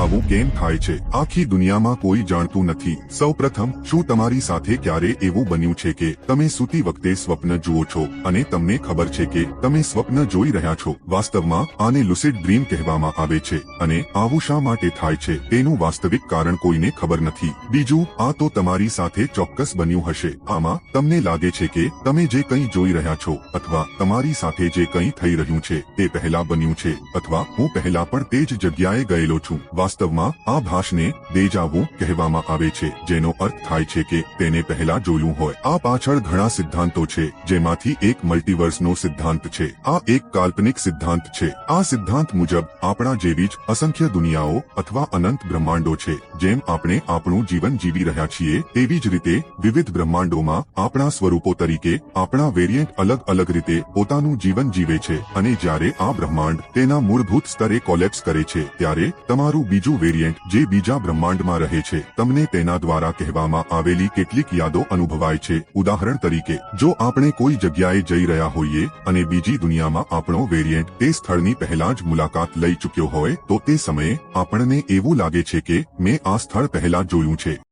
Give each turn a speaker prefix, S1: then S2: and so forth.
S1: આવું કેમ થાય છે? આખી દુનિયામાં કોઈ જાણતું નથી. સૌપ્રથમ, શું તમારી સાથે ક્યારે એવું બન્યું છે કે તમે સૂતી વખતે સ્વપ્ન જુઓ છો અને તમને ખબર છે કે તમે સ્વપ્ન જોઈ રહ્યા છો? વાસ્તવમાં આને લુસિડ ડ્રીમ કહેવામાં આવે છે અને આવું શા માટે થાય છે તેનું વાસ્તવિક કારણ કોઈને ખબર નથી. બીજું, આ તો તમારી સાથે ચોક્કસ બન્યું હશે. આમાં તમને લાગે છે કે તમે જે કંઈ જોઈ રહ્યા છો અથવા તમારી સાથે જે કંઈ થઈ રહ્યું છે તે પહેલા બન્યું છે અથવા હું પહેલા પણ તે જ જગ્યાએ ગયેલો છું. વાસ્તવમાં આ ભાસને દેજા વુ કહેવામાં આવે છે, જેનો અર્થ થાય છે કે તેને પહેલા જોયું હોય. આ પાછળ ઘણા સિદ્ધાંતો છે, જેમાંથી એક મલ્ટીવર્સનો સિદ્ધાંત છે. આ એક કાલ્પનિક સિદ્ધાંત છે. આ સિદ્ધાંત મુજબ આપણા જેવી જ અસંખ્ય દુનિયાઓ અથવા અનંત બ્રહ્માંડો છે. જેમ આપણે આપણું જીવન જીવી રહ્યા છીએ તેવી જ રીતે વિવિધ બ્રહ્માંડોમાં આપણા સ્વરૂપો તરીકે આપણા વેરિયન્ટ અલગ અલગ રીતે પોતાનું જીવન જીવે છે અને જ્યારે આ બ્રહ્માંડ તેના મૂળભૂત સ્તરે કોલેપ્સ કરે છે ત્યારે તમારું બીજું વેરિયન્ટ જે બીજા બ્રહ્માંડમાં રહે છે તમને તેના દ્વારા કહેવામાં આવેલી કેટલીક યાદો અનુભવાય છે. ઉદાહરણ તરીકે, જો આપણે કોઈ જગ્યાએ જઈ રહ્યા હોઈએ અને બીજી દુનિયામાં આપણો વેરિયન્ટ તે સ્થળની પહેલા જ મુલાકાત લઈ ચૂક્યો હોય તો તે સમયે આપણને એવું લાગે છે કે મેં આ સ્થળ પહેલા જોયું છે.